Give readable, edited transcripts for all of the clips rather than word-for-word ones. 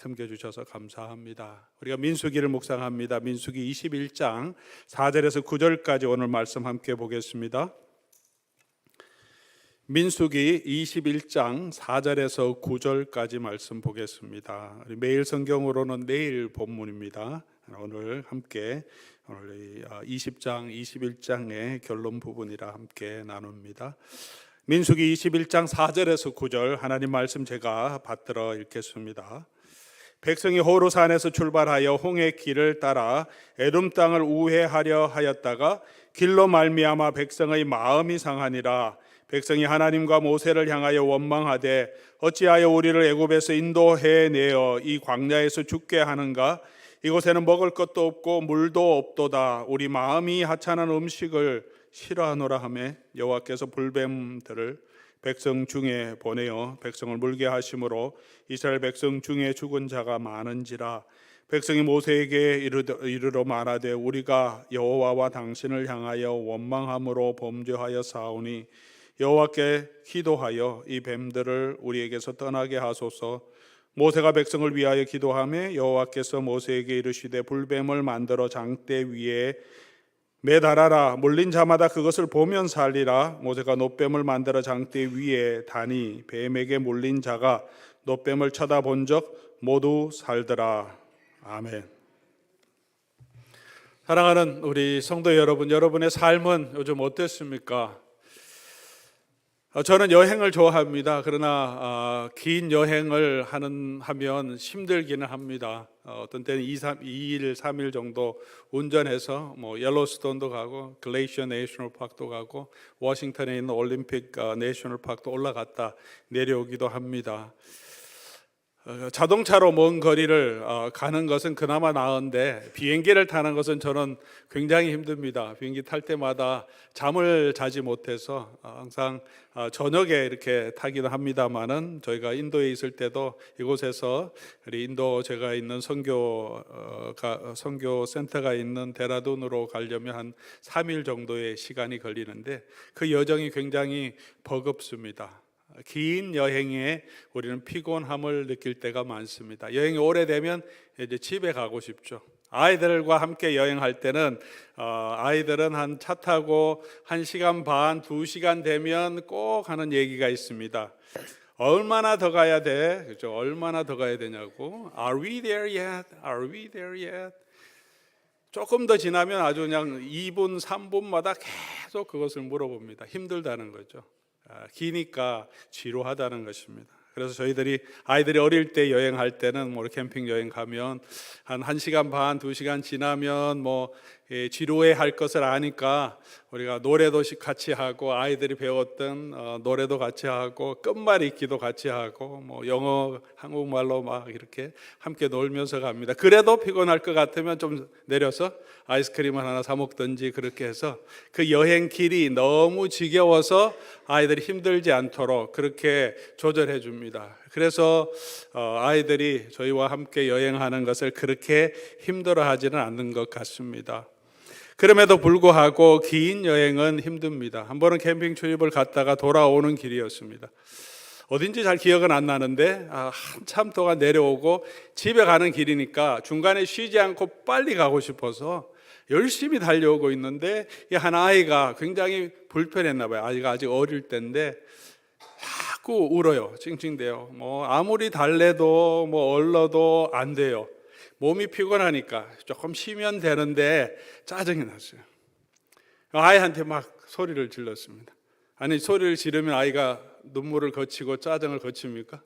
섬겨주셔서 감사합니다. 우리가 민수기를 묵상합니다. 민수기 21장 4절에서 9절까지 오늘 말씀 함께 보겠습니다. 민수기 21장 4절에서 9절까지 말씀 보겠습니다. 매일 성경으로는 내일 본문입니다. 오늘 함께 20장, 21장의 결론 부분이라 함께 나눕니다. 민수기 21장 4절에서 9절 하나님 말씀 제가 받들어 읽겠습니다. 백성이 호르산에서 출발하여 홍해 길을 따라 에돔 땅을 우회하려 하였다가 길로 말미암아 백성의 마음이 상하니라. 백성이 하나님과 모세를 향하여 원망하되 어찌하여 우리를 애굽에서 인도해 내어 이 광야에서 죽게 하는가? 이곳에는 먹을 것도 없고 물도 없도다. 우리 마음이 하찮은 음식을 싫어하노라 하며 여호와께서 불뱀들을 백성 중에 보내어 백성을 물게 하심으로 이스라엘 백성 중에 죽은 자가 많은지라. 백성이 모세에게 이르러 말하되 우리가 여호와와 당신을 향하여 원망함으로 범죄하여 사오니 여호와께 기도하여 이 뱀들을 우리에게서 떠나게 하소서. 모세가 백성을 위하여 기도하며 여호와께서 모세에게 이르시되 불뱀을 만들어 장대 위에 매달아라. 물린 자마다 그것을 보면 살리라. 모세가 놋뱀을 만들어 장대 위에 다니 뱀에게 물린 자가 놋뱀을 쳐다본 적 모두 살더라. 아멘. 사랑하는 우리 성도 여러분, 여러분의 삶은 요즘 어땠습니까? 저는 여행을 좋아합니다. 그러나 긴 여행을 하면 힘들기는 합니다. 어떤 때는 2일, 3일 정도 운전해서 옐로스톤도 가고 글레이셔 내셔널 파크도 가고 워싱턴에 있는 올림픽 내셔널 파크도 올라갔다 내려오기도 합니다. 자동차로 먼 거리를 가는 것은 그나마 나은데 비행기를 타는 것은 저는 굉장히 힘듭니다. 비행기 탈 때마다 잠을 자지 못해서 항상 저녁에 이렇게 타기도 합니다만은 저희가 인도에 있을 때도 이곳에서 우리 인도 제가 있는 선교 센터가 있는 데라둔으로 가려면 한 3일 정도의 시간이 걸리는데 그 여정이 굉장히 버겁습니다. 긴 여행에 우리는 피곤함을 느낄 때가 많습니다. 여행이 오래되면 이제 집에 가고 싶죠. 아이들과 함께 여행할 때는 아이들은 한 차 타고 1시간 반, 2시간 되면 꼭 하는 얘기가 있습니다. 얼마나 더 가야 돼? 그렇죠? 얼마나 더 가야 되냐고. Are we there yet? Are we there yet? 조금 더 지나면 아주 그냥 2분, 3분마다 계속 그것을 물어봅니다. 힘들다는 거죠. 기니까 지루하다는 것입니다. 그래서 저희들이 아이들이 어릴 때 여행할 때는 캠핑 여행 가면 한 1시간 반, 2시간 지나면 지루해 할 것을 아니까 우리가 노래도 같이 하고 아이들이 배웠던 노래도 같이 하고 끝말 잇기도 같이 하고 영어, 한국말로 막 이렇게 함께 놀면서 갑니다. 그래도 피곤할 것 같으면 좀 내려서 아이스크림을 하나 사 먹든지 그렇게 해서 그 여행 길이 너무 지겨워서 아이들이 힘들지 않도록 그렇게 조절해 줍니다. 그래서 아이들이 저희와 함께 여행하는 것을 그렇게 힘들어하지는 않는 것 같습니다. 그럼에도 불구하고 긴 여행은 힘듭니다. 한 번은 캠핑 출입을 갔다가 돌아오는 길이었습니다. 어딘지 잘 기억은 안 나는데 한참 동안 내려오고 집에 가는 길이니까 중간에 쉬지 않고 빨리 가고 싶어서 열심히 달려오고 있는데 한 아이가 굉장히 불편했나 봐요. 아이가 아직 어릴 때인데 자꾸 울어요. 찡찡대요. 아무리 달래도 얼러도 안 돼요. 몸이 피곤하니까 조금 쉬면 되는데 짜증이 났어요. 아이한테 막 소리를 질렀습니다. 아니, 소리를 지르면 아이가 눈물을 거치고 짜증을 거칩니까?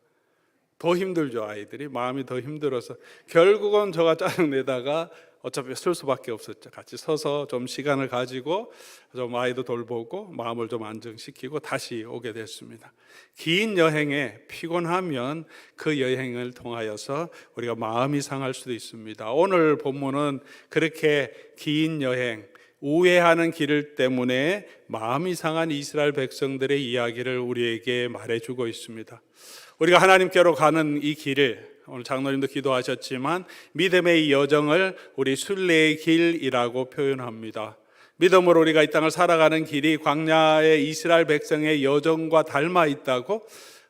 더 힘들죠. 아이들이 마음이 더 힘들어서 결국은 저가 짜증 내다가 어차피 쓸 수밖에 없었죠. 같이 서서 좀 시간을 가지고 좀 아이도 돌보고 마음을 좀 안정시키고 다시 오게 됐습니다. 긴 여행에 피곤하면 그 여행을 통하여서 우리가 마음이 상할 수도 있습니다. 오늘 본문은 그렇게 긴 여행, 우회하는 길 때문에 마음이 상한 이스라엘 백성들의 이야기를 우리에게 말해주고 있습니다. 우리가 하나님께로 가는 이 길을 오늘 장로님도 기도하셨지만 믿음의 이 여정을 우리 순례의 길이라고 표현합니다. 믿음으로 우리가 이 땅을 살아가는 길이 광야의 이스라엘 백성의 여정과 닮아 있다고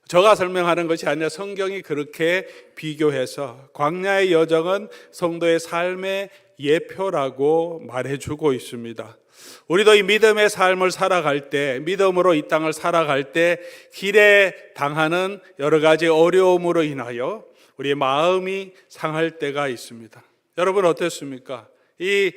제가 설명하는 것이 아니라 성경이 그렇게 비교해서 광야의 여정은 성도의 삶의 예표라고 말해주고 있습니다. 우리도 이 믿음의 삶을 살아갈 때, 믿음으로 이 땅을 살아갈 때 길에 당하는 여러 가지 어려움으로 인하여 우리의 마음이 상할 때가 있습니다. 여러분 어떻습니까? 이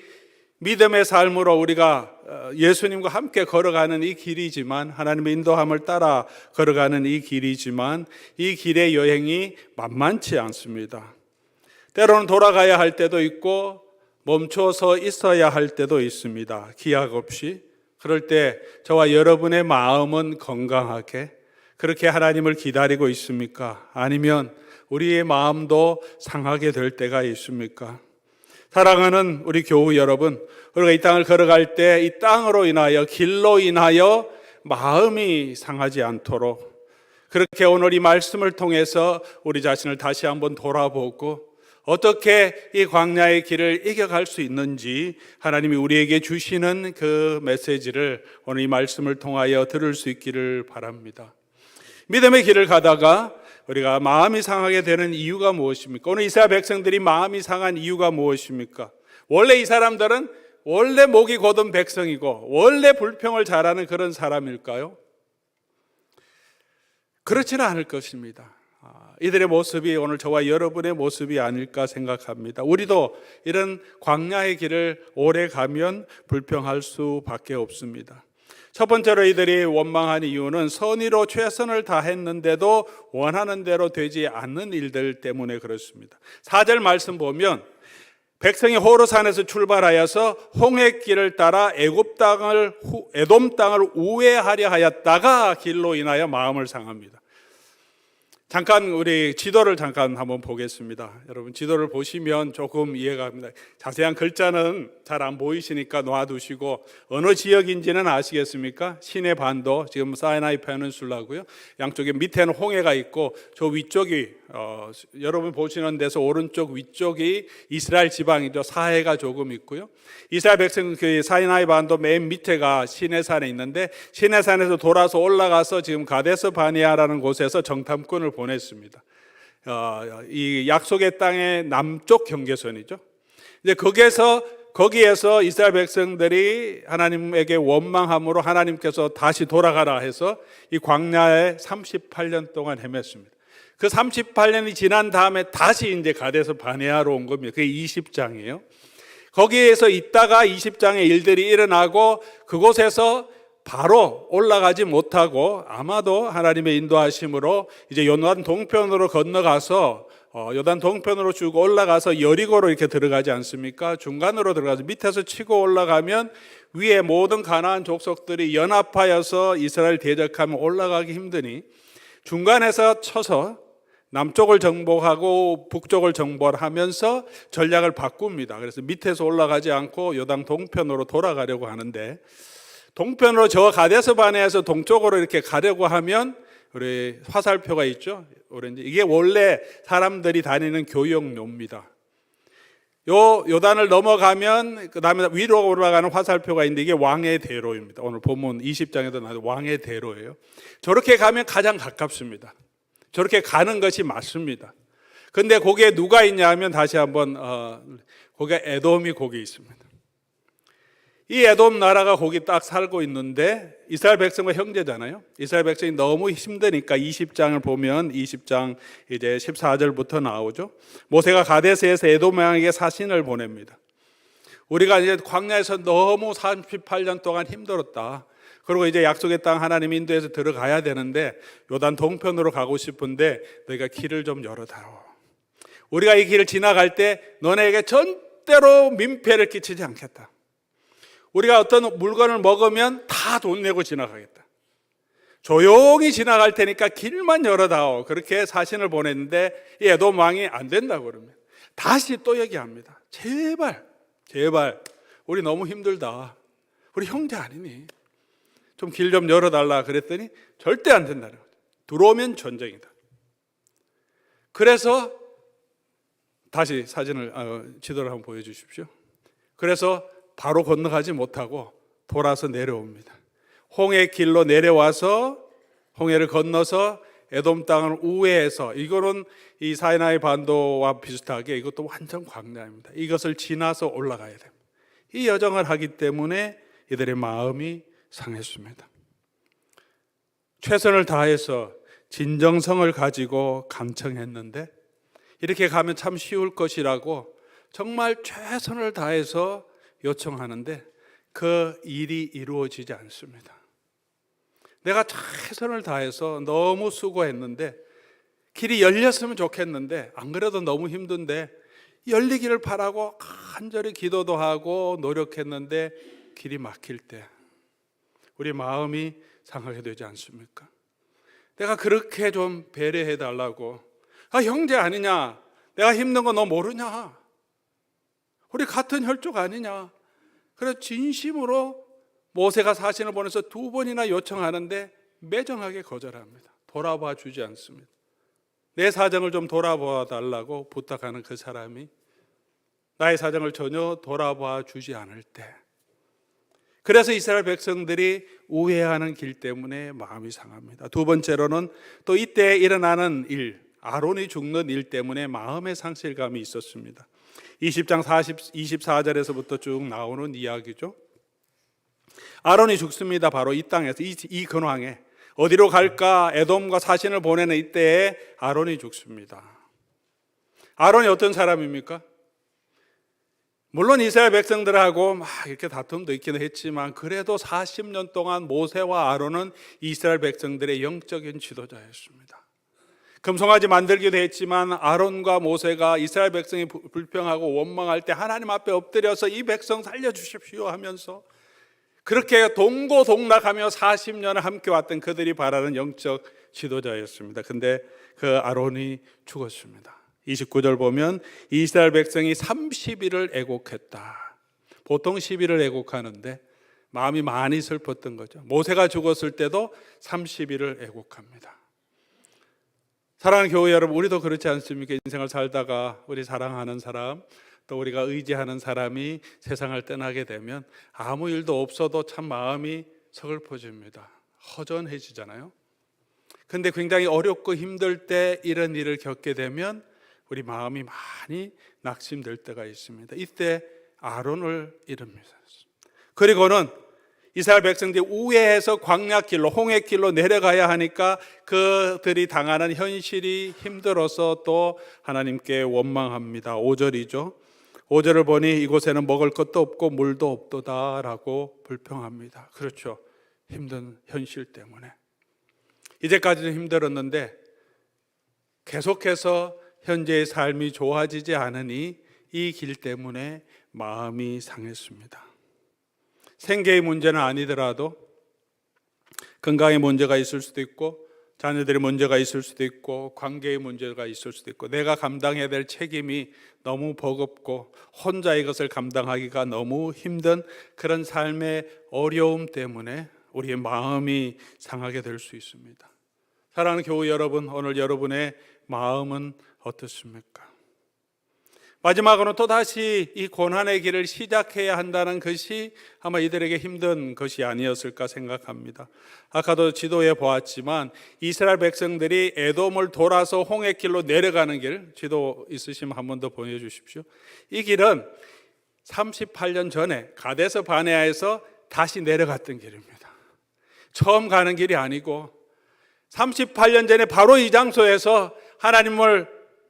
믿음의 삶으로 우리가 예수님과 함께 걸어가는 이 길이지만, 하나님의 인도함을 따라 걸어가는 이 길이지만, 이 길의 여행이 만만치 않습니다. 때로는 돌아가야 할 때도 있고 멈춰서 있어야 할 때도 있습니다. 기약 없이. 그럴 때 저와 여러분의 마음은 건강하게 그렇게 하나님을 기다리고 있습니까? 아니면 우리의 마음도 상하게 될 때가 있습니까? 사랑하는 우리 교우 여러분, 우리가 이 땅을 걸어갈 때 이 땅으로 인하여, 길로 인하여 마음이 상하지 않도록 그렇게 오늘 이 말씀을 통해서 우리 자신을 다시 한번 돌아보고 어떻게 이 광야의 길을 이겨갈 수 있는지 하나님이 우리에게 주시는 그 메시지를 오늘 이 말씀을 통하여 들을 수 있기를 바랍니다. 믿음의 길을 가다가 우리가 마음이 상하게 되는 이유가 무엇입니까? 오늘 이스라엘 백성들이 마음이 상한 이유가 무엇입니까? 원래 이 사람들은 원래 목이 곧은 백성이고 원래 불평을 잘하는 그런 사람일까요? 그렇지는 않을 것입니다. 이들의 모습이 오늘 저와 여러분의 모습이 아닐까 생각합니다. 우리도 이런 광야의 길을 오래 가면 불평할 수밖에 없습니다. 첫 번째로 이들이 원망한 이유는 선의로 최선을 다했는데도 원하는 대로 되지 않는 일들 때문에 그렇습니다. 4절 말씀 보면 백성이 호르산에서 출발하여서 홍해길을 따라 에돔 땅을 우회하려 하였다가 길로 인하여 마음을 상합니다. 잠깐 우리 지도를 잠깐 한번 보겠습니다. 여러분 지도를 보시면 조금 이해가 갑니다. 자세한 글자는 잘 안 보이시니까 놔두시고 어느 지역인지는 아시겠습니까? 시내 반도, 지금 사이나이 페닌슐라고요. 양쪽에 밑에는 홍해가 있고 저 위쪽이 여러분 보시는 데서 오른쪽 위쪽이 이스라엘 지방이죠. 사해가 조금 있고요. 이스라엘 백성 그 사이나이 반도 맨 밑에가 시내산에 있는데 시내산에서 돌아서 올라가서 지금 가데스 바네아라는 곳에서 정탐꾼을 보냈습니다. 이 약속의 땅의 남쪽 경계선이죠. 이제 거기에서 이스라엘 백성들이 하나님에게 원망함으로 하나님께서 다시 돌아가라 해서 이 광야에 38년 동안 헤맸습니다. 그 38년이 지난 다음에 다시 이제 가데스 바네아로 온 겁니다. 그게 20장이에요. 거기에서 있다가 20장의 일들이 일어나고 그곳에서 바로 올라가지 못하고 아마도 하나님의 인도하심으로 이제 요단 동편으로 건너가서 요단 동편으로 쭉 올라가서 여리고로 이렇게 들어가지 않습니까? 중간으로 들어가서 밑에서 치고 올라가면 위에 모든 가나안 족속들이 연합하여서 이스라엘 대적하면 올라가기 힘드니 중간에서 쳐서 남쪽을 정복하고 북쪽을 정벌하면서 전략을 바꿉니다. 그래서 밑에서 올라가지 않고 요단 동편으로 돌아가려고 하는데 동편으로 저 가데스 바네아에서 동쪽으로 이렇게 가려고 하면 우리 화살표가 있죠. 오렌지. 이게 원래 사람들이 다니는 교역로입니다. 요단을 넘어가면 그 다음에 위로 올라가는 화살표가 있는데 이게 왕의 대로입니다. 오늘 본문 20장에도 나와요. 왕의 대로예요. 저렇게 가면 가장 가깝습니다. 저렇게 가는 것이 맞습니다. 근데 거기에 누가 있냐 하면 다시 한번 거기에 에돔이 거기 있습니다. 이 에돔 나라가 거기 딱 살고 있는데 이스라엘 백성과 형제잖아요. 이스라엘 백성이 너무 힘드니까 20장을 보면 20장 이제 14절부터 나오죠. 모세가 가데스에서 에돔 왕에게 사신을 보냅니다. 우리가 이제 광야에서 너무 38년 동안 힘들었다. 그리고 이제 약속의 땅 하나님 인도에서 들어가야 되는데 요단 동편으로 가고 싶은데 너희가 길을 좀 열어다오. 우리가 이 길을 지나갈 때 너네에게 절대로 민폐를 끼치지 않겠다. 우리가 어떤 물건을 먹으면 다 돈 내고 지나가겠다. 조용히 지나갈 테니까 길만 열어다오. 그렇게 사신을 보냈는데 이 에돔 왕이 안 된다고 그러면 다시 또 얘기합니다. 제발 우리 너무 힘들다. 우리 형제 아니니? 좀 길 좀 열어달라 그랬더니 절대 안 된다는 거죠. 들어오면 전쟁이다. 그래서 다시 지도를 한번 보여주십시오. 그래서 바로 건너가지 못하고 돌아서 내려옵니다. 홍해 길로 내려와서 홍해를 건너서 에돔 땅을 우회해서, 이거는 이 사이나이 반도와 비슷하게 이것도 완전 광야입니다. 이것을 지나서 올라가야 됩니다. 이 여정을 하기 때문에 이들의 마음이 상했습니다. 최선을 다해서 진정성을 가지고 간청했는데 이렇게 가면 참 쉬울 것이라고 정말 최선을 다해서 요청하는데 그 일이 이루어지지 않습니다. 내가 최선을 다해서 너무 수고했는데 길이 열렸으면 좋겠는데, 안 그래도 너무 힘든데 열리기를 바라고 간절히 기도도 하고 노력했는데 길이 막힐 때 우리 마음이 상하게 되지 않습니까? 내가 그렇게 좀 배려해 달라고, 형제 아니냐, 내가 힘든 거 너 모르냐, 우리 같은 혈족 아니냐, 그래 진심으로 모세가 사신을 보내서 2번이나 요청하는데 매정하게 거절합니다. 돌아봐 주지 않습니다. 내 사정을 좀 돌아봐 달라고 부탁하는 그 사람이 나의 사정을 전혀 돌아봐 주지 않을 때, 그래서 이스라엘 백성들이 우회하는 길 때문에 마음이 상합니다. 2번째로는 또 이때 일어나는 일, 아론이 죽는 일 때문에 마음의 상실감이 있었습니다. 20장 24절에서부터 쭉 나오는 이야기죠. 아론이 죽습니다. 바로 이 땅에서, 이 근황에 어디로 갈까 에돔과 사신을 보내는 이때에 아론이 죽습니다. 아론이 어떤 사람입니까? 물론 이스라엘 백성들하고 막 이렇게 다툼도 있기는 했지만 그래도 40년 동안 모세와 아론은 이스라엘 백성들의 영적인 지도자였습니다. 금송아지 만들기도 했지만 아론과 모세가 이스라엘 백성이 불평하고 원망할 때 하나님 앞에 엎드려서 이 백성 살려주십시오 하면서 그렇게 동고동락하며 40년을 함께 왔던 그들이 바라는 영적 지도자였습니다. 근데 그 아론이 죽었습니다. 29절 보면 이스라엘 백성이 30일을 애곡했다. 보통 10일을 애곡하는데 마음이 많이 슬펐던 거죠. 모세가 죽었을 때도 30일을 애곡합니다. 사랑하는 교회 여러분, 우리도 그렇지 않습니까? 인생을 살다가 우리 사랑하는 사람, 또 우리가 의지하는 사람이 세상을 떠나게 되면 아무 일도 없어도 참 마음이 서글퍼집니다. 허전해지잖아요. 근데 굉장히 어렵고 힘들 때 이런 일을 겪게 되면 우리 마음이 많이 낙심될 때가 있습니다. 이때 아론을 잃습니다. 그리고는 이스라엘 백성들이 우회해서 광야길로, 홍해길로 내려가야 하니까 그들이 당하는 현실이 힘들어서 또 하나님께 원망합니다. 5절이죠. 5절을 보니 이곳에는 먹을 것도 없고 물도 없도다라고 불평합니다. 그렇죠. 힘든 현실 때문에. 이제까지는 힘들었는데 계속해서 현재의 삶이 좋아지지 않으니 이 길 때문에 마음이 상했습니다. 생계의 문제는 아니더라도 건강의 문제가 있을 수도 있고 자녀들의 문제가 있을 수도 있고 관계의 문제가 있을 수도 있고 내가 감당해야 될 책임이 너무 버겁고 혼자 이것을 감당하기가 너무 힘든 그런 삶의 어려움 때문에 우리의 마음이 상하게 될 수 있습니다. 사랑하는 교우 여러분, 오늘 여러분의 마음은 어떻습니까? 마지막으로 또다시 이 고난의 길을 시작해야 한다는 것이 아마 이들에게 힘든 것이 아니었을까 생각합니다. 아까도 지도에 보았지만 이스라엘 백성들이 에돔을 돌아서 홍해길로 내려가는 길, 지도 있으시면 한 번 더 보여주십시오. 이 길은 38년 전에 가데스 바네아에서 다시 내려갔던 길입니다. 처음 가는 길이 아니고 38년 전에 바로 이 장소에서 하나님을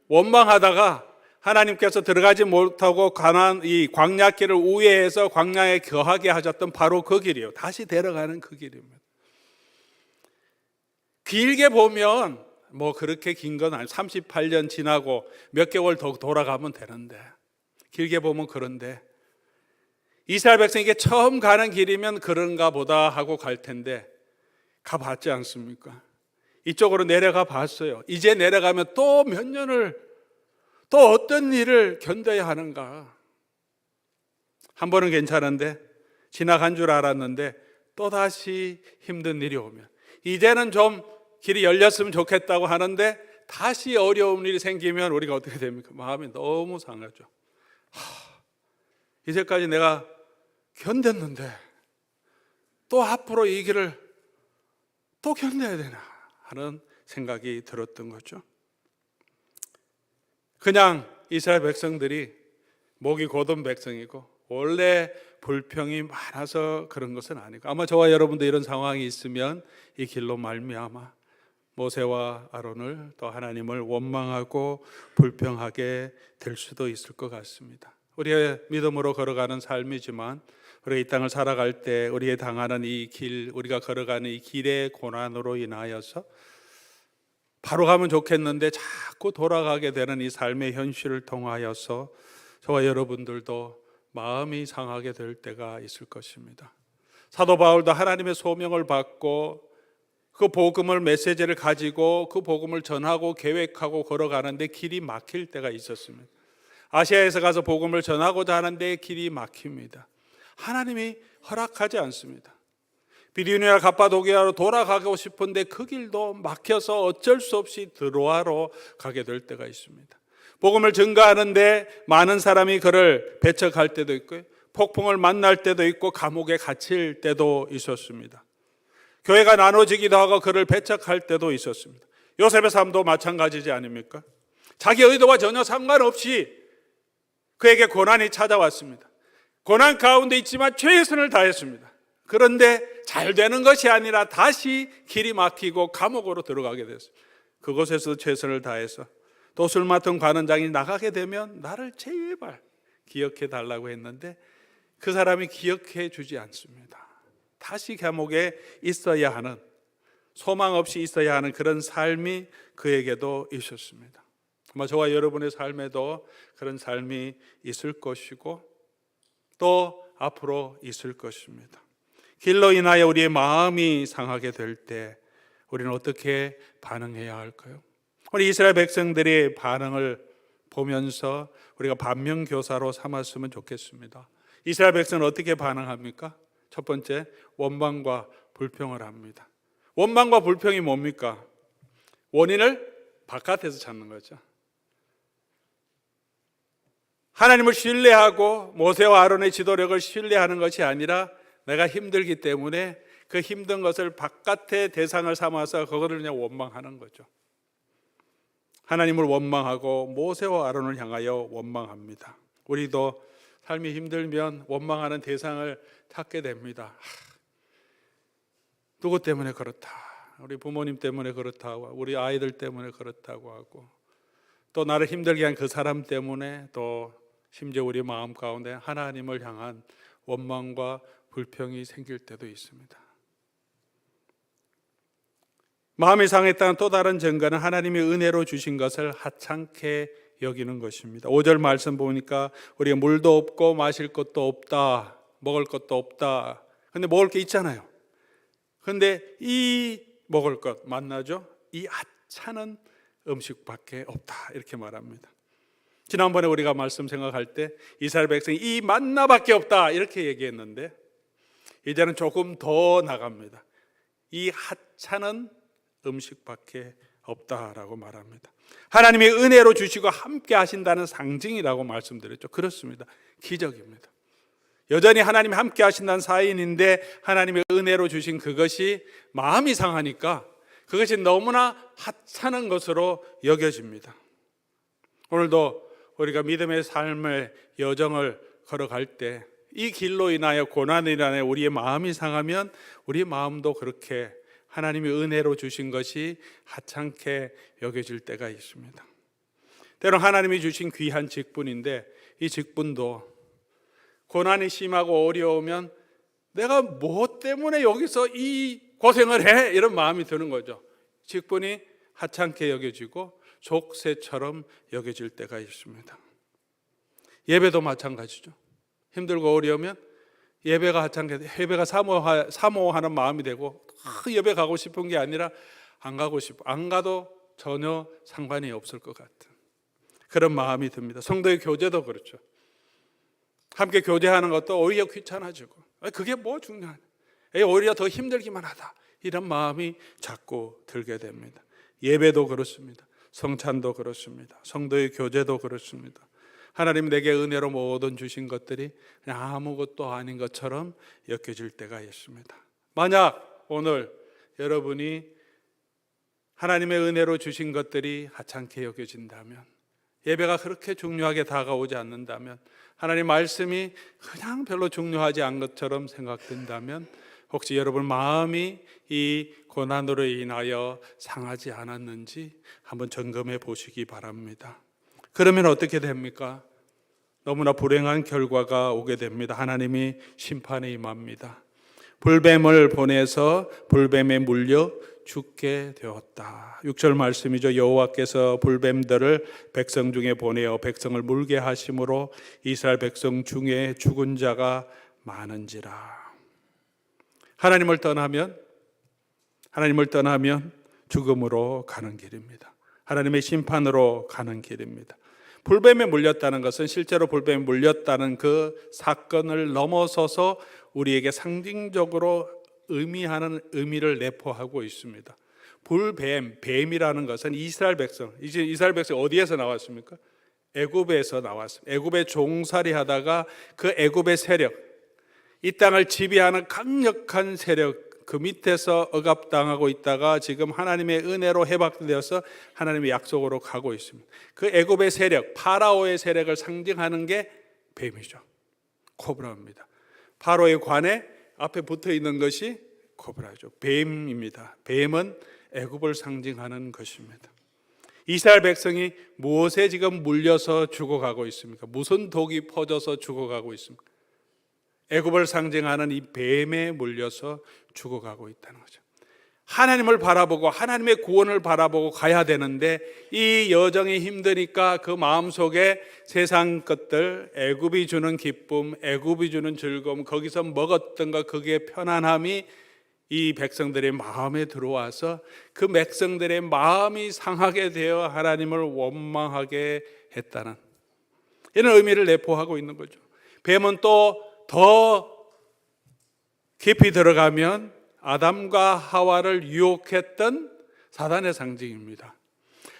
원망하다가 하나님께서 들어가지 못하고 가난 이 광야길을 우회해서 광야에 거하게 하셨던 바로 그 길이에요. 다시 데려가는 그 길입니다. 길게 보면 뭐 그렇게 긴 건 아니에요. 38년 지나고 몇 개월 더 돌아가면 되는데 길게 보면 그런데 이스라엘 백성에게 처음 가는 길이면 그런가 보다 하고 갈 텐데 가봤지 않습니까? 이쪽으로 내려가 봤어요. 이제 내려가면 또 몇 년을 또 어떤 일을 견뎌야 하는가. 한 번은 괜찮은데 지나간 줄 알았는데 또다시 힘든 일이 오면 이제는 좀 길이 열렸으면 좋겠다고 하는데 다시 어려운 일이 생기면 우리가 어떻게 됩니까? 마음이 너무 상하죠. 이제까지 내가 견뎠는데 또 앞으로 이 길을 또 견뎌야 되나 하는 생각이 들었던 거죠. 그냥 이스라엘 백성들이 목이 곧은 백성이고 원래 불평이 많아서 그런 것은 아니고, 아마 저와 여러분도 이런 상황이 있으면 이 길로 말미암아 모세와 아론을 또 하나님을 원망하고 불평하게 될 수도 있을 것 같습니다. 우리의 믿음으로 걸어가는 삶이지만 우리가 이 땅을 살아갈 때 우리의 당하는 이 길, 우리가 걸어가는 이 길의 고난으로 인하여서 바로 가면 좋겠는데 자꾸 돌아가게 되는 이 삶의 현실을 통하여서 저와 여러분들도 마음이 상하게 될 때가 있을 것입니다. 사도 바울도 하나님의 소명을 받고 그 복음을, 메시지를 가지고 그 복음을 전하고 계획하고 걸어가는데 길이 막힐 때가 있었습니다. 아시아에서 가서 복음을 전하고자 하는데 길이 막힙니다. 하나님이 허락하지 않습니다. 비두니아 갑바도기아로 돌아가고 싶은데 그 길도 막혀서 어쩔 수 없이 드로아로 가게 될 때가 있습니다. 복음을 증거하는데 많은 사람이 그를 배척할 때도 있고요, 폭풍을 만날 때도 있고 감옥에 갇힐 때도 있었습니다. 교회가 나눠지기도 하고 그를 배척할 때도 있었습니다. 요셉의 삶도 마찬가지지 아닙니까? 자기 의도와 전혀 상관없이 그에게 고난이 찾아왔습니다. 고난 가운데 있지만 최선을 다했습니다. 그런데 잘 되는 것이 아니라 다시 길이 막히고 감옥으로 들어가게 됐습니다. 그곳에서 최선을 다해서 또 술 맡은 관원장이 나가게 되면 나를 제발 기억해 달라고 했는데 그 사람이 기억해 주지 않습니다. 다시 감옥에 있어야 하는, 소망 없이 있어야 하는 그런 삶이 그에게도 있었습니다. 아마 저와 여러분의 삶에도 그런 삶이 있을 것이고 또 앞으로 있을 것입니다. 길로 인하여 우리의 마음이 상하게 될 때 우리는 어떻게 반응해야 할까요? 우리 이스라엘 백성들의 반응을 보면서 우리가 반면교사로 삼았으면 좋겠습니다. 이스라엘 백성은 어떻게 반응합니까? 첫 번째, 원망과 불평을 합니다. 원망과 불평이 뭡니까? 원인을 바깥에서 찾는 거죠. 하나님을 신뢰하고 모세와 아론의 지도력을 신뢰하는 것이 아니라 내가 힘들기 때문에 그 힘든 것을 바깥의 대상을 삼아서 그거를 그냥 원망하는 거죠. 하나님을 원망하고 모세와 아론을 향하여 원망합니다. 우리도 삶이 힘들면 원망하는 대상을 찾게 됩니다. 누구 때문에 그렇다, 우리 부모님 때문에 그렇다고, 우리 아이들 때문에 그렇다고 하고, 또 나를 힘들게 한 그 사람 때문에, 또 심지어 우리 마음 가운데 하나님을 향한 원망과 불평이 생길 때도 있습니다. 마음이 상했다는 또 다른 증거는 하나님이 은혜로 주신 것을 하찮게 여기는 것입니다. 5절 말씀 보니까 우리가 물도 없고 마실 것도 없다, 먹을 것도 없다. 근데 먹을 게 있잖아요. 근데 이 먹을 것 만나죠? 이 하찮은 음식밖에 없다, 이렇게 말합니다. 지난번에 우리가 말씀 생각할 때 이스라엘 백성이 이 만나밖에 없다 이렇게 얘기했는데 이제는 조금 더 나갑니다. 이 하찮은 음식밖에 없다라고 말합니다. 하나님이 은혜로 주시고 함께 하신다는 상징이라고 말씀드렸죠. 그렇습니다. 기적입니다. 여전히 하나님이 함께 하신다는 사인인데 하나님의 은혜로 주신 그것이 마음이 상하니까 그것이 너무나 하찮은 것으로 여겨집니다. 오늘도 우리가 믿음의 삶의 여정을 걸어갈 때 이 길로 인하여 고난으로 인하여 우리의 마음이 상하면 우리의 마음도 그렇게 하나님이 은혜로 주신 것이 하찮게 여겨질 때가 있습니다. 때론 하나님이 주신 귀한 직분인데 이 직분도 고난이 심하고 어려우면 내가 뭐 때문에 여기서 이 고생을 해? 이런 마음이 드는 거죠. 직분이 하찮게 여겨지고 족쇄처럼 여겨질 때가 있습니다. 예배도 마찬가지죠. 힘들고 어려우면 예배가 하찮게, 예배가 사모하는 마음이 되고 예배 가고 싶은 게 아니라 안 가고 싶어, 안 가도 전혀 상관이 없을 것 같은 그런 마음이 듭니다. 성도의 교제도 그렇죠. 함께 교제하는 것도 오히려 귀찮아지고 그게 뭐 중요하냐, 오히려 더 힘들기만 하다, 이런 마음이 자꾸 들게 됩니다. 예배도 그렇습니다. 성찬도 그렇습니다. 성도의 교제도 그렇습니다. 하나님 내게 은혜로 모든 주신 것들이 그냥 아무것도 아닌 것처럼 엮여질 때가 있습니다. 만약 오늘 여러분이 하나님의 은혜로 주신 것들이 하찮게 여겨진다면, 예배가 그렇게 중요하게 다가오지 않는다면, 하나님 말씀이 그냥 별로 중요하지 않은 것처럼 생각된다면, 혹시 여러분 마음이 이 고난으로 인하여 상하지 않았는지 한번 점검해 보시기 바랍니다. 그러면 어떻게 됩니까? 너무나 불행한 결과가 오게 됩니다. 하나님이 심판에 임합니다. 불뱀을 보내서 불뱀에 물려 죽게 되었다. 6절 말씀이죠. 여호와께서 불뱀들을 백성 중에 보내어 백성을 물게 하심으로 이스라엘 백성 중에 죽은 자가 많은지라. 하나님을 떠나면 죽음으로 가는 길입니다. 하나님의 심판으로 가는 길입니다. 불뱀에 물렸다는 것은 실제로 불뱀에 물렸다는 그 사건을 넘어서서 우리에게 상징적으로 의미하는 의미를 내포하고 있습니다. 뱀이라는 것은 이스라엘 백성, 이제 이스라엘 백성 어디에서 나왔습니까? 애굽에서 나왔습니다. 애굽에 종살이 하다가 그 애굽의 세력, 이 땅을 지배하는 강력한 세력, 그 밑에서 억압당하고 있다가 지금 하나님의 은혜로 해방되어서 하나님의 약속으로 가고 있습니다. 그 애굽의 세력, 파라오의 세력을 상징하는 게 뱀이죠. 코브라입니다. 파라오의 관에 앞에 붙어 있는 것이 코브라죠. 뱀입니다. 뱀은 애굽을 상징하는 것입니다. 이스라엘 백성이 무엇에 지금 물려서 죽어가고 있습니까? 무슨 독이 퍼져서 죽어가고 있습니까? 애굽을 상징하는 이 뱀에 물려서 죽어가고 있다는 거죠. 하나님을 바라보고 하나님의 구원을 바라보고 가야 되는데 이 여정이 힘드니까 그 마음속에 세상 것들, 애굽이 주는 기쁨, 애굽이 주는 즐거움, 거기서 먹었던 것, 거기에 편안함이 이 백성들의 마음에 들어와서 그 백성들의 마음이 상하게 되어 하나님을 원망하게 했다는 이런 의미를 내포하고 있는 거죠. 뱀은 또 더 깊이 들어가면 아담과 하와를 유혹했던 사단의 상징입니다.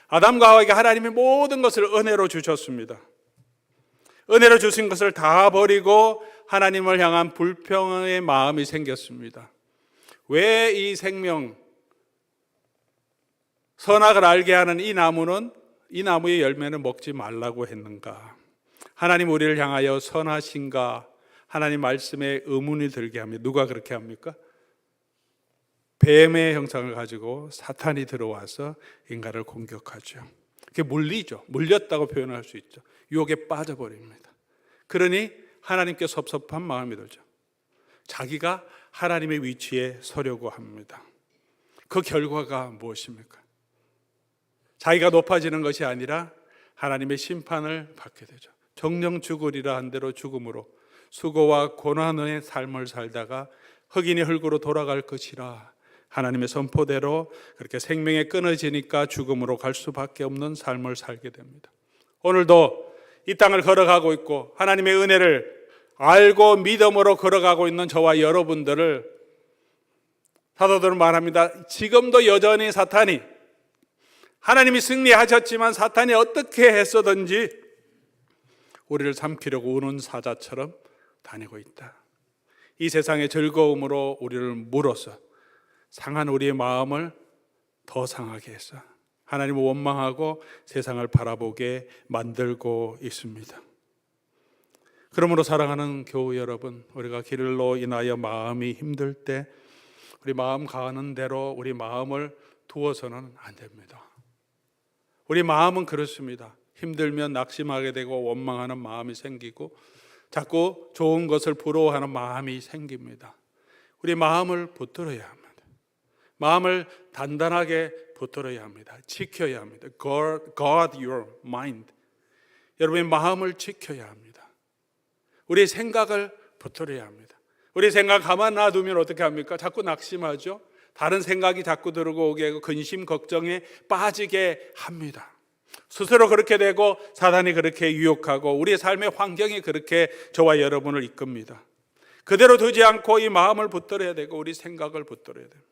아담과 하와에게 하나님이 모든 것을 은혜로 주셨습니다. 은혜로 주신 것을 다 버리고 하나님을 향한 불평의 마음이 생겼습니다. 왜 이 생명, 선악을 알게 하는 이 나무의 열매는 먹지 말라고 했는가? 하나님 우리를 향하여 선하신가? 하나님 말씀에 의문이 들게 합니다. 누가 그렇게 합니까? 뱀의 형상을 가지고 사탄이 들어와서 인간을 공격하죠. 그게 물리죠. 물렸다고 표현할 수 있죠. 유혹에 빠져버립니다. 그러니 하나님께 섭섭한 마음이 들죠. 자기가 하나님의 위치에 서려고 합니다. 그 결과가 무엇입니까? 자기가 높아지는 것이 아니라 하나님의 심판을 받게 되죠. 정령 죽으리라 한 대로 죽음으로 수고와 고난의 삶을 살다가 흑인이 흙으로 돌아갈 것이라 하나님의 선포대로 그렇게 생명이 끊어지니까 죽음으로 갈 수밖에 없는 삶을 살게 됩니다. 오늘도 이 땅을 걸어가고 있고 하나님의 은혜를 알고 믿음으로 걸어가고 있는 저와 여러분들을 사도들은 말합니다. 지금도 여전히 사탄이, 하나님이 승리하셨지만 사탄이 어떻게 했어든지 우리를 삼키려고 우는 사자처럼 다니고 있다. 이 세상의 즐거움으로 우리를 물어서 상한 우리의 마음을 더 상하게 해서 하나님을 원망하고 세상을 바라보게 만들고 있습니다. 그러므로 사랑하는 교우 여러분, 우리가 길로 인하여 마음이 힘들 때 우리 마음 가는 대로 우리 마음을 두어서는 안 됩니다. 우리 마음은 그렇습니다. 힘들면 낙심하게 되고 원망하는 마음이 생기고 자꾸 좋은 것을 부러워하는 마음이 생깁니다. 우리 마음을 붙들어야 합니다. 마음을 단단하게 붙들어야 합니다. 지켜야 합니다. Guard your mind. 여러분의 마음을 지켜야 합니다. 우리 생각을 붙들어야 합니다. 우리 생각 가만 놔두면 어떻게 합니까? 자꾸 낙심하죠. 다른 생각이 자꾸 들어오게 하고 근심, 걱정에 빠지게 합니다. 스스로 그렇게 되고 사단이 그렇게 유혹하고 우리의 삶의 환경이 그렇게 저와 여러분을 이끕니다. 그대로 두지 않고 이 마음을 붙들어야 되고 우리 생각을 붙들어야 됩니다.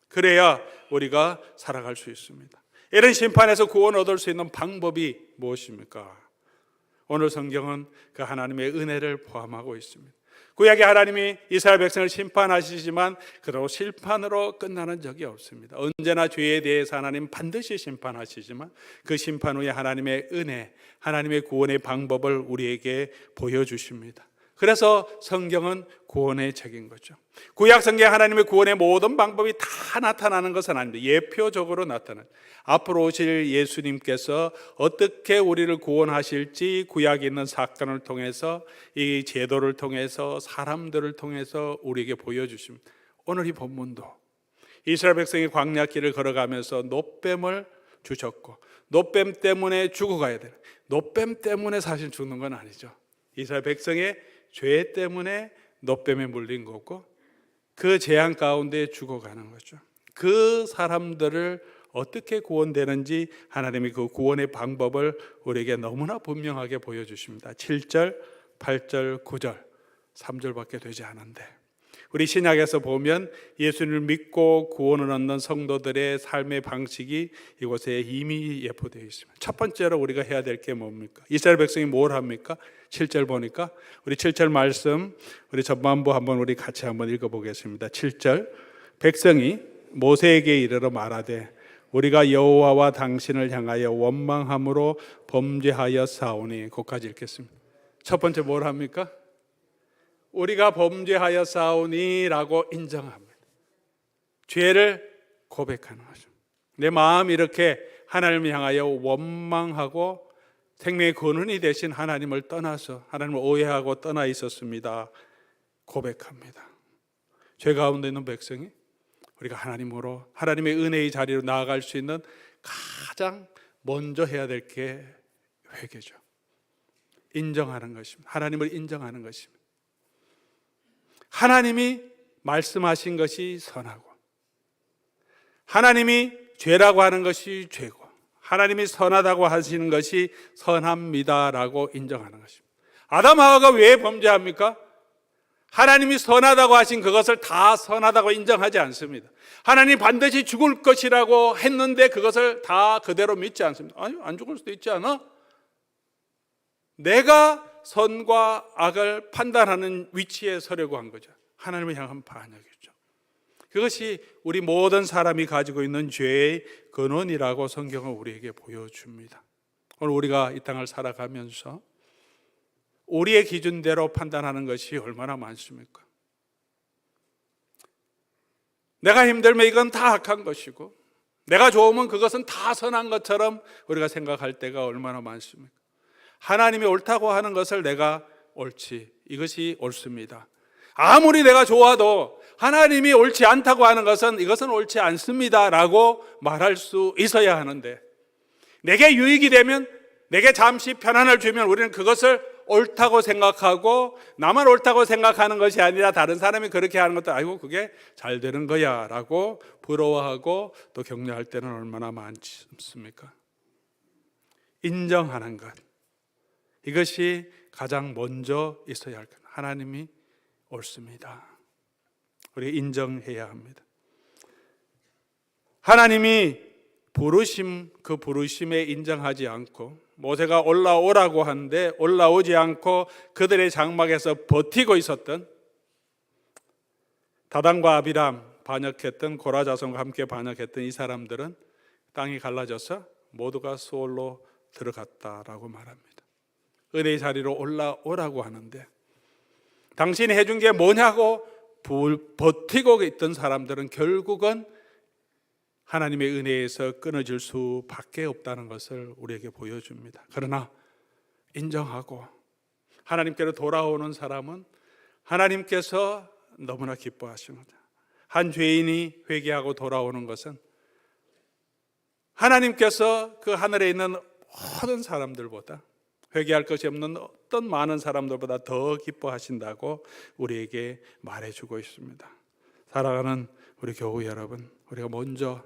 그래야 우리가 살아갈 수 있습니다. 이런 심판에서 구원 얻을 수 있는 방법이 무엇입니까? 오늘 성경은 그 하나님의 은혜를 포함하고 있습니다. 구약의 하나님이 이스라엘 백성을 심판하시지만 그러고 심판으로 끝나는 적이 없습니다. 언제나 죄에 대해서 하나님 반드시 심판하시지만 그 심판 후에 하나님의 은혜, 하나님의 구원의 방법을 우리에게 보여주십니다. 그래서 성경은 구원의 책인 거죠. 구약 성경 하나님의 구원의 모든 방법이 다 나타나는 것은 아닙니다. 예표적으로 나타나는, 앞으로 오실 예수님께서 어떻게 우리를 구원하실지 구약에 있는 사건을 통해서, 이 제도를 통해서, 사람들을 통해서 우리에게 보여주십니다. 오늘 이 본문도 이스라엘 백성이 광야길을 걸어가면서 노뱀을 주셨고, 노뱀 때문에 죽어가야 돼요. 노뱀 때문에 사실 죽는 건 아니죠. 이스라엘 백성의 죄 때문에 노뱀에 물린 거고, 그 재앙 가운데 죽어가는 거죠. 그 사람들을 어떻게 구원되는지 하나님이 그 구원의 방법을 우리에게 너무나 분명하게 보여주십니다. 7절, 8절, 9절, 3절밖에 되지 않은데, 우리 신약에서 보면 예수님을 믿고 구원을 얻는 성도들의 삶의 방식이 이곳에 이미 예포되어 있습니다. 첫 번째로 우리가 해야 될 게 뭡니까? 이스라엘 백성이 뭘 합니까? 7절 보니까 우리 7절 말씀, 우리 전반부 한번 우리 같이 한번 읽어보겠습니다. 7절, 백성이 모세에게 이르러 말하되 우리가 여호와와 당신을 향하여 원망함으로 범죄하여 사오니. 거기까지 읽겠습니다. 첫 번째 뭘 합니까? 우리가 범죄하여 싸우니 라고 인정합니다. 죄를 고백하는 거죠. 내 마음이 이렇게 하나님을 향하여 원망하고 생명의 근원이 되신 하나님을 떠나서 하나님을 오해하고 떠나 있었습니다. 고백합니다. 죄 가운데 있는 백성이 우리가 하나님으로, 하나님의 은혜의 자리로 나아갈 수 있는 가장 먼저 해야 될 게 회개죠. 인정하는 것입니다. 하나님을 인정하는 것입니다. 하나님이 말씀하신 것이 선하고, 하나님이 죄라고 하는 것이 죄고, 하나님이 선하다고 하시는 것이 선합니다라고 인정하는 것입니다. 아담 하와가 왜 범죄합니까? 하나님이 선하다고 하신 그것을 다 선하다고 인정하지 않습니다. 하나님 반드시 죽을 것이라고 했는데 그것을 다 그대로 믿지 않습니다. 아니, 안 죽을 수도 있지 않아? 내가 선과 악을 판단하는 위치에 서려고 한 거죠. 하나님을 향한 반역이죠. 그것이 우리 모든 사람이 가지고 있는 죄의 근원이라고 성경은 우리에게 보여줍니다. 오늘 우리가 이 땅을 살아가면서 우리의 기준대로 판단하는 것이 얼마나 많습니까? 내가 힘들면 이건 다 악한 것이고, 내가 좋으면 그것은 다 선한 것처럼 우리가 생각할 때가 얼마나 많습니까? 하나님이 옳다고 하는 것을 내가 옳지, 이것이 옳습니다. 아무리 내가 좋아도 하나님이 옳지 않다고 하는 것은 이것은 옳지 않습니다 라고 말할 수 있어야 하는데, 내게 유익이 되면, 내게 잠시 편안을 주면 우리는 그것을 옳다고 생각하고, 나만 옳다고 생각하는 것이 아니라 다른 사람이 그렇게 하는 것도 아이고 그게 잘 되는 거야 라고 부러워하고 또 격려할 때는 얼마나 많습니까? 인정하는 것, 이것이 가장 먼저 있어야 할 것. 하나님이 옳습니다. 우리 인정해야 합니다. 하나님이 부르심, 그 부르심에 인정하지 않고, 모세가 올라오라고 하는데 올라오지 않고 그들의 장막에서 버티고 있었던 다단과 아비람 반역했던 고라 자손과 함께 반역했던 이 사람들은 땅이 갈라져서 모두가 수월로 들어갔다라고 말합니다. 은혜의 자리로 올라오라고 하는데 당신이 해준 게 뭐냐고 버티고 있던 사람들은 결국은 하나님의 은혜에서 끊어질 수밖에 없다는 것을 우리에게 보여줍니다. 그러나 인정하고 하나님께로 돌아오는 사람은 하나님께서 너무나 기뻐하십니다. 한 죄인이 회개하고 돌아오는 것은 하나님께서 그 하늘에 있는 모든 사람들보다, 회개할 것이 없는 어떤 많은 사람들보다 더 기뻐하신다고 우리에게 말해주고 있습니다. 살아가는 우리 교우 여러분, 우리가 먼저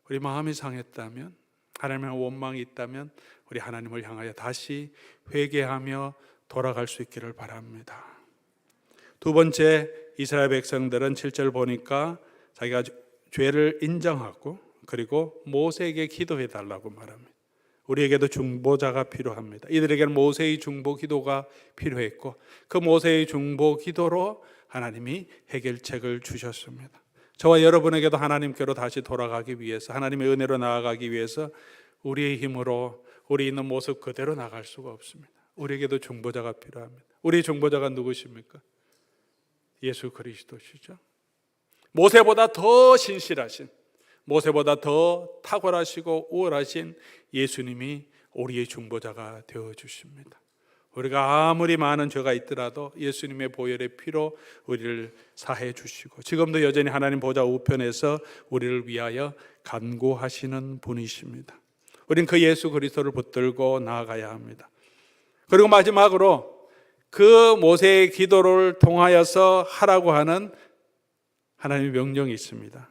우리 마음이 상했다면, 하나님의 원망이 있다면 우리 하나님을 향하여 다시 회개하며 돌아갈 수 있기를 바랍니다. 두 번째, 이스라엘 백성들은 7절 보니까 자기가 죄를 인정하고 그리고 모세에게 기도해 달라고 말합니다. 우리에게도 중보자가 필요합니다. 이들에게는 모세의 중보 기도가 필요했고 그 모세의 중보 기도로 하나님이 해결책을 주셨습니다. 저와 여러분에게도 하나님께로 다시 돌아가기 위해서, 하나님의 은혜로 나아가기 위해서 우리의 힘으로 우리 있는 모습 그대로 나갈 수가 없습니다. 우리에게도 중보자가 필요합니다. 우리 중보자가 누구십니까? 예수 그리스도시죠. 모세보다 더 신실하신, 모세보다 더 탁월하시고 우월하신 예수님이 우리의 중보자가 되어주십니다. 우리가 아무리 많은 죄가 있더라도 예수님의 보혈의 피로 우리를 사해 주시고 지금도 여전히 하나님 보좌 우편에서 우리를 위하여 간구하시는 분이십니다. 우린 그 예수 그리스도를 붙들고 나아가야 합니다. 그리고 마지막으로 그 모세의 기도를 통하여서 하라고 하는 하나님의 명령이 있습니다.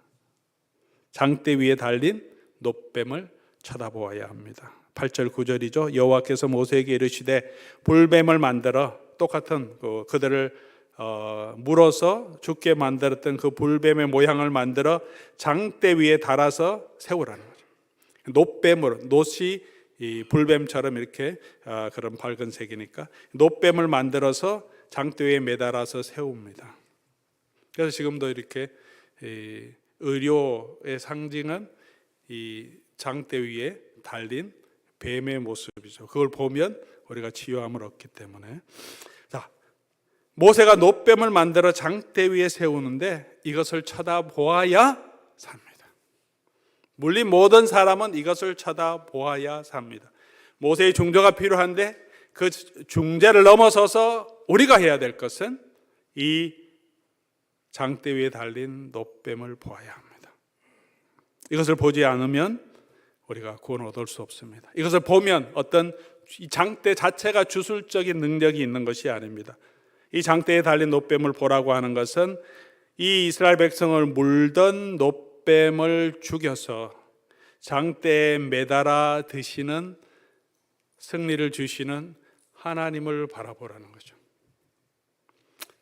장대 위에 달린 놋뱀을 쳐다보아야 합니다. 8절 9절이죠. 여호와께서 모세에게 이르시되 불뱀을 만들어, 똑같은 그들을 물어서 죽게 만들었던 그 불뱀의 모양을 만들어 장대 위에 달아서 세우라는 거죠. 놋뱀으로, 놋이 이 불뱀처럼 이렇게 그런 밝은 색이니까 놋뱀을 만들어서 장대 위에 매달아서 세웁니다. 그래서 지금도 이렇게 의료의 상징은 이 장대 위에 달린 뱀의 모습이죠. 그걸 보면 우리가 치유함을 얻기 때문에. 자, 모세가 놋뱀을 만들어 장대 위에 세우는데 이것을 쳐다보아야 삽니다. 물론 모든 사람은 이것을 쳐다보아야 삽니다. 모세의 중재가 필요한데 그 중재를 넘어서서 우리가 해야 될 것은 이 장대 위에 달린 놋뱀을 보아야 합니다. 이것을 보지 않으면 우리가 구원을 얻을 수 없습니다. 이것을 보면 어떤 이 장대 자체가 주술적인 능력이 있는 것이 아닙니다. 이 장대에 달린 놋뱀을 보라고 하는 것은 이 이스라엘 백성을 물던 놋뱀을 죽여서 장대에 매달아 드시는 승리를 주시는 하나님을 바라보라는 거죠.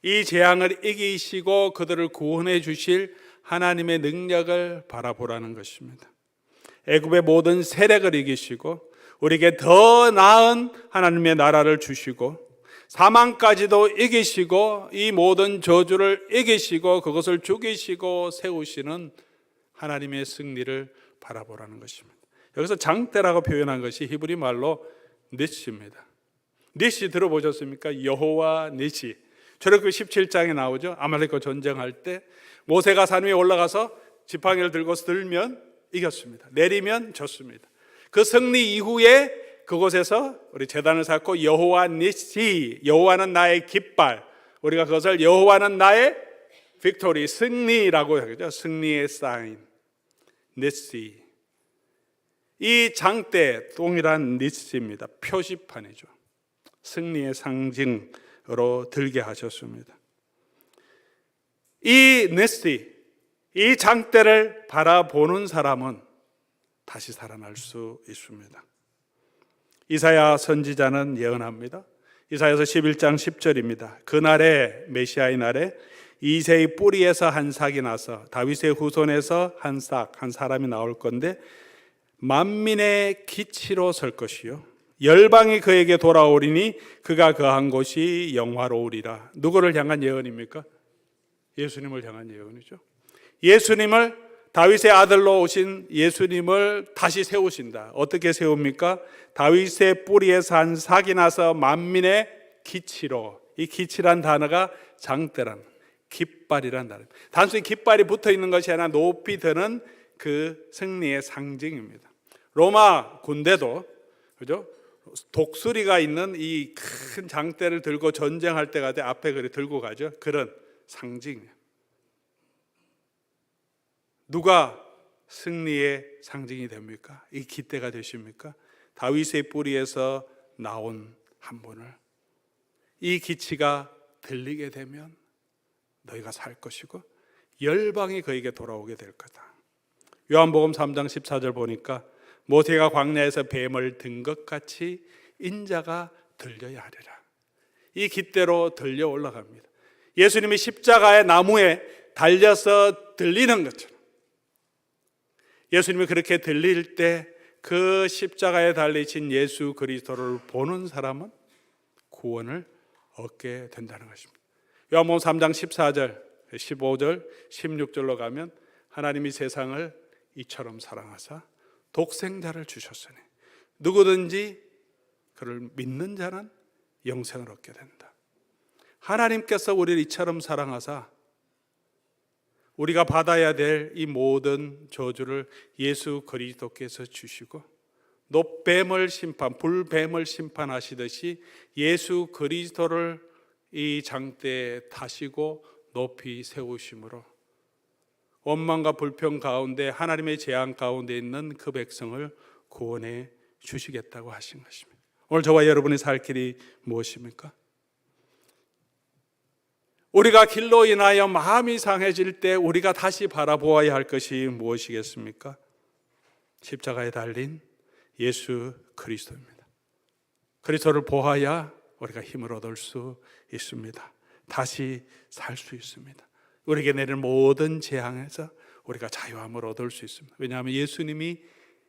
이 재앙을 이기시고 그들을 구원해 주실 하나님의 능력을 바라보라는 것입니다. 애굽의 모든 세력을 이기시고 우리에게 더 나은 하나님의 나라를 주시고 사망까지도 이기시고 이 모든 저주를 이기시고 그것을 죽이시고 세우시는 하나님의 승리를 바라보라는 것입니다. 여기서 장대라고 표현한 것이 히브리 말로 니시입니다. 니시 들어보셨습니까? 여호와 니시. 출애굽기 17장에 나오죠. 아말렉과 전쟁할 때 모세가 산 위에 올라가서 지팡이를 들고서 들면 이겼습니다. 내리면 졌습니다. 그 승리 이후에 그곳에서 우리 제단을 쌓고 여호와 니시, 여호와는 나의 깃발, 우리가 그것을 여호와는 나의 빅토리, 승리라고 하죠. 승리의 사인, 니시. 이 장대 동일한 니시입니다. 표시판이죠. 승리의 상징으로 들게 하셨습니다. 이 니시, 이 장대를 바라보는 사람은 다시 살아날 수 있습니다. 이사야 선지자는 예언합니다. 이사야서 11장 10절입니다. 그날에, 메시아의 날에 이새의 뿌리에서 한 삭이 나서 다윗의 후손에서 한 사람이 나올 건데 만민의 기치로 설 것이요 열방이 그에게 돌아오리니 그가 거한 곳이 영화로우리라. 누구를 향한 예언입니까? 예수님을 향한 예언이죠. 예수님을, 다윗의 아들로 오신 예수님을 다시 세우신다. 어떻게 세웁니까? 다윗의 뿌리에서 한 삭이 나서 만민의 기치로. 이 기치란 단어가 장대란, 깃발이란 단어. 단순히 깃발이 붙어 있는 것이 아니라 높이 드는 그 승리의 상징입니다. 로마 군대도, 그죠? 독수리가 있는 이 큰 장대를 들고 전쟁할 때가 돼 앞에 그래 들고 가죠. 그런 상징이에요. 누가 승리의 상징이 됩니까? 이 깃대가 되십니까? 다윗의 뿌리에서 나온 한 분을. 이 기치가 들리게 되면 너희가 살 것이고 열방이 그에게 돌아오게 될 거다. 요한복음 3장 14절 보니까 모세가 광야에서 뱀을 든 것 같이 인자가 들려야 하리라. 이 깃대로 들려 올라갑니다. 예수님이 십자가의 나무에 달려서 들리는 것처럼 예수님이 그렇게 들릴 때 그 십자가에 달리신 예수 그리스도를 보는 사람은 구원을 얻게 된다는 것입니다. 요한복음 3장 14절, 15절, 16절로 가면 하나님이 세상을 이처럼 사랑하사 독생자를 주셨으니 누구든지 그를 믿는 자는 영생을 얻게 된다. 하나님께서 우리를 이처럼 사랑하사 우리가 받아야 될 이 모든 저주를 예수 그리스도께서 주시고 노뱀을 심판, 불뱀을 심판하시듯이 예수 그리스도를 이 장대에 타시고 높이 세우심으로 원망과 불평 가운데 하나님의 재앙 가운데 있는 그 백성을 구원해 주시겠다고 하신 것입니다. 오늘 저와 여러분이 살 길이 무엇입니까? 우리가 길로 인하여 마음이 상해질 때 우리가 다시 바라보아야 할 것이 무엇이겠습니까? 십자가에 달린 예수 그리스도입니다. 그리스도를 보아야 우리가 힘을 얻을 수 있습니다. 다시 살 수 있습니다. 우리에게 내릴 모든 재앙에서 우리가 자유함을 얻을 수 있습니다. 왜냐하면 예수님이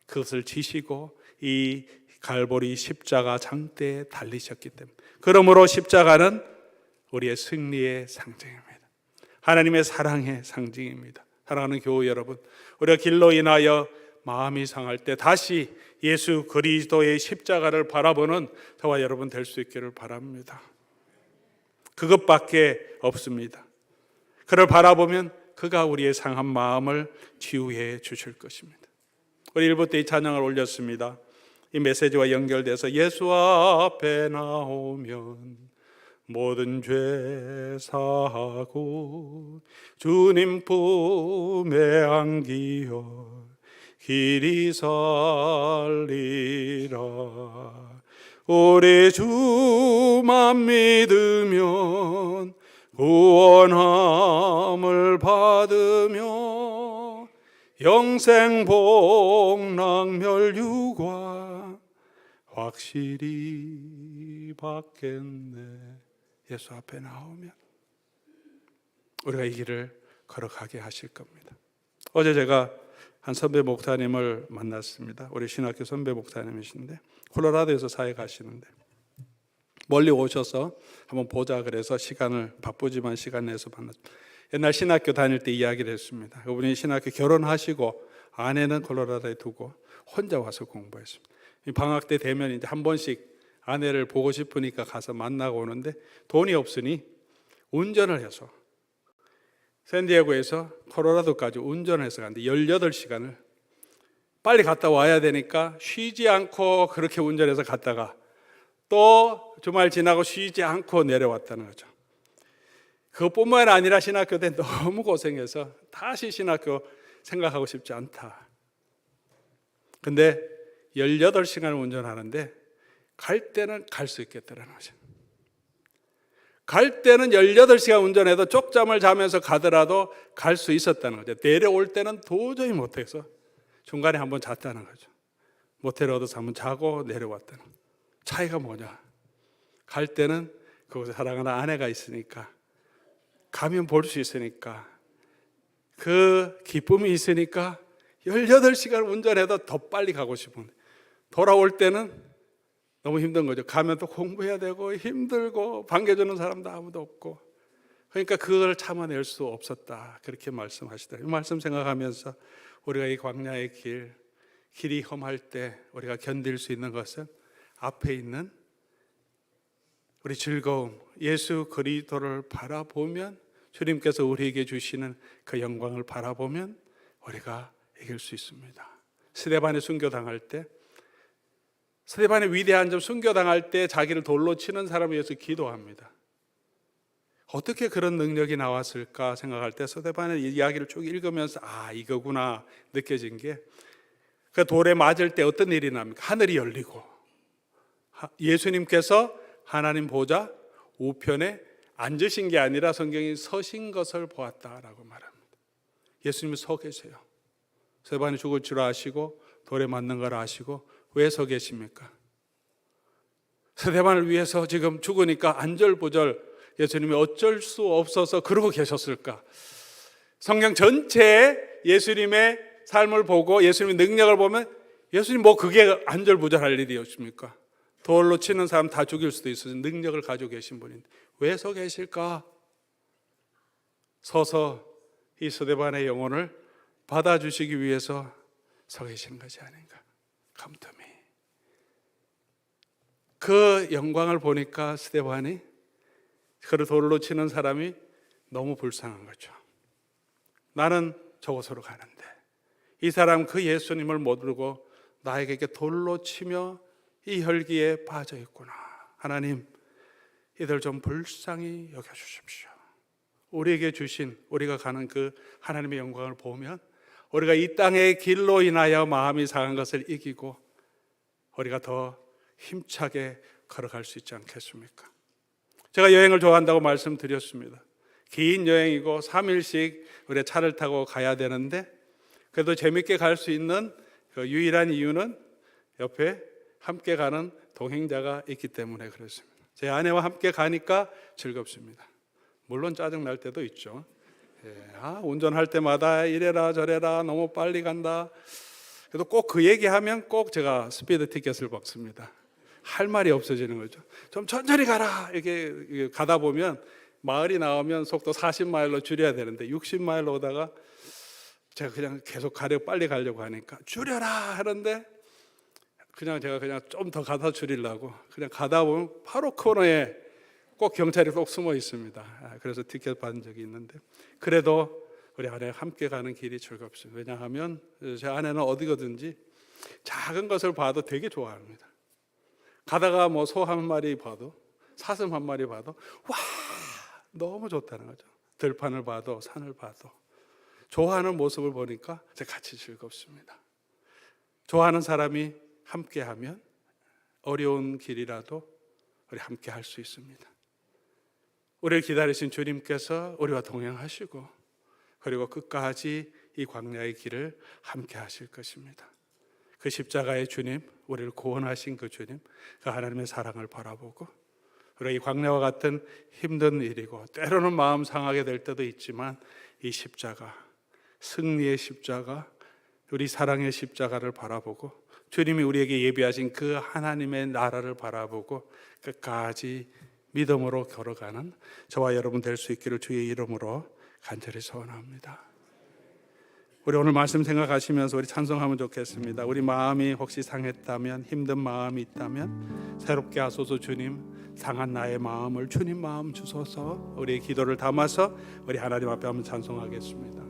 그것을 지시고 이 갈보리 십자가 장대에 달리셨기 때문에. 그러므로 십자가는 우리의 승리의 상징입니다. 하나님의 사랑의 상징입니다. 사랑하는 교우 여러분, 우리가 길로 인하여 마음이 상할 때 다시 예수 그리스도의 십자가를 바라보는 저와 여러분 될 수 있기를 바랍니다. 그것밖에 없습니다. 그를 바라보면 그가 우리의 상한 마음을 치유해 주실 것입니다. 우리 1부 때 이 찬양을 올렸습니다. 이 메시지와 연결돼서 예수 앞에 나오면 모든 죄 사하고 주님 품에 안기어 길이 살리라. 우리 주만 믿으면 구원함을 받으며 영생 복락 멸류관 확실히 받겠네. 예수 앞에 나오면 우리가 이 길을 걸어가게 하실 겁니다. 어제 제가 한 선배 목사님을 만났습니다. 우리 신학교 선배 목사님이신데 콜로라도에서 사회 가시는데 멀리 오셔서 한번 보자 그래서 바쁘지만 시간 내서 만났습니다. 옛날 신학교 다닐 때 이야기를 했습니다. 그분이 신학교 결혼하시고 아내는 콜로라도에 두고 혼자 와서 공부했습니다. 방학 때 되면 이제 한 번씩 아내를 보고 싶으니까 가서 만나고 오는데 돈이 없으니 운전을 해서 샌디에고에서 콜로라도까지 운전해서 갔는데 18시간을 빨리 갔다 와야 되니까 쉬지 않고 그렇게 운전해서 갔다가 또 주말 지나고 쉬지 않고 내려왔다는 거죠. 그것뿐만 아니라 신학교 때 너무 고생해서 다시 신학교 생각하고 싶지 않다. 근데 18시간을 운전하는데 갈 때는 갈 수 있겠다는 거죠. 갈 때는 18시간 운전해도 쪽잠을 자면서 가더라도 갈 수 있었다는 거죠. 내려올 때는 도저히 못해서 중간에 한번 잤다는 거죠. 모텔 얻어서 한번 자고 내려왔다는 거죠. 차이가 뭐냐? 갈 때는 거기서 사랑하는 아내가 있으니까 가면 볼 수 있으니까 그 기쁨이 있으니까 18시간 운전해도 더 빨리 가고 싶은데 돌아올 때는 너무 힘든 거죠. 가면 또 공부해야 되고 힘들고 반겨주는 사람도 아무도 없고 그러니까 그걸 참아낼 수 없었다. 그렇게 말씀하시더라고요. 이 말씀 생각하면서 우리가 이 광야의 길이 험할 때 우리가 견딜 수 있는 것은 앞에 있는 우리 즐거움, 예수 그리스도를 바라보면 주님께서 우리에게 주시는 그 영광을 바라보면 우리가 이길 수 있습니다. 스데반이 순교당할 때 스데반의 위대한 점 순교당할 때 자기를 돌로 치는 사람을 위해서 기도합니다. 어떻게 그런 능력이 나왔을까 생각할 때 스데반의 이야기를 쭉 읽으면서 이거구나 느껴진 게 그 돌에 맞을 때 어떤 일이 납니까? 하늘이 열리고 예수님께서 하나님 보좌 우편에 앉으신 게 아니라 성경이 서신 것을 보았다라고 말합니다. 예수님이 서 계세요. 스데반이 죽을 줄 아시고 돌에 맞는 걸 아시고 왜 서 계십니까? 스데반을 위해서 지금 죽으니까 안절부절 예수님이 어쩔 수 없어서 그러고 계셨을까? 성경 전체에 예수님의 삶을 보고 예수님의 능력을 보면 예수님 뭐 그게 안절부절할 일이었습니까? 돌로 치는 사람 다 죽일 수도 있어서 능력을 가지고 계신 분인데 왜 서 계실까? 서서 이 스데반의 영혼을 받아주시기 위해서 서 계신 것이 아닌가. 감독이 그 영광을 보니까 스데반이, 그를 돌로 치는 사람이 너무 불쌍한 거죠. 나는 저곳으로 가는데 이 사람 그 예수님을 모르고 나에게 이렇게 돌로 치며 이 혈기에 빠져 있구나. 하나님, 이들 좀 불쌍히 여겨주십시오. 우리에게 주신, 우리가 가는 그 하나님의 영광을 보면 우리가 이 땅의 길로 인하여 마음이 상한 것을 이기고 우리가 더 힘차게 걸어갈 수 있지 않겠습니까? 제가 여행을 좋아한다고 말씀드렸습니다. 긴 여행이고 3일씩 우리 차를 타고 가야 되는데 그래도 재밌게 갈 수 있는 그 유일한 이유는 옆에 함께 가는 동행자가 있기 때문에 그렇습니다. 제 아내와 함께 가니까 즐겁습니다. 물론 짜증 날 때도 있죠. 운전할 때마다 이래라 저래라 너무 빨리 간다. 그래도 꼭 그 얘기하면 꼭 제가 스피드 티켓을 먹습니다. 할 말이 없어지는 거죠. 좀 천천히 가라. 이렇게 가다 보면 마을이 나오면 속도 40마일로 줄여야 되는데 60마일로 오다가 제가 그냥 계속 빨리 가려고 하니까 줄여라 하는데 제가 좀 더 가다 줄이려고 그냥 가다 보면 바로 코너에 꼭 경찰이 꼭 숨어 있습니다. 그래서 티켓 받은 적이 있는데 그래도 우리 아내가 함께 가는 길이 즐겁습니다. 왜냐하면 제 아내는 어디거든지 작은 것을 봐도 되게 좋아합니다. 가다가 뭐 소 한 마리 봐도 사슴 한 마리 봐도 와 너무 좋다는 거죠. 들판을 봐도 산을 봐도 좋아하는 모습을 보니까 제가 같이 즐겁습니다. 좋아하는 사람이 함께하면 어려운 길이라도 우리 함께 할 수 있습니다. 우리를 기다리신 주님께서 우리와 동행하시고 그리고 끝까지 이 광야의 길을 함께 하실 것입니다. 그 십자가의 주님, 우리를 구원하신 그 주님, 그 하나님의 사랑을 바라보고 우리가 이 광야와 같은 힘든 일이고 때로는 마음 상하게 될 때도 있지만 이 십자가, 승리의 십자가, 우리 사랑의 십자가를 바라보고 주님이 우리에게 예비하신 그 하나님의 나라를 바라보고 끝까지 믿음으로 걸어가는 저와 여러분 될 수 있기를 주의 이름으로 간절히 소원합니다. 우리 오늘 말씀 생각하시면서 우리 찬송하면 좋겠습니다. 우리 마음이 혹시 상했다면, 힘든 마음이 있다면 새롭게 하소서. 주님, 상한 나의 마음을 주님 마음 주소서. 우리의 기도를 담아서 우리 하나님 앞에 한번 찬송하겠습니다.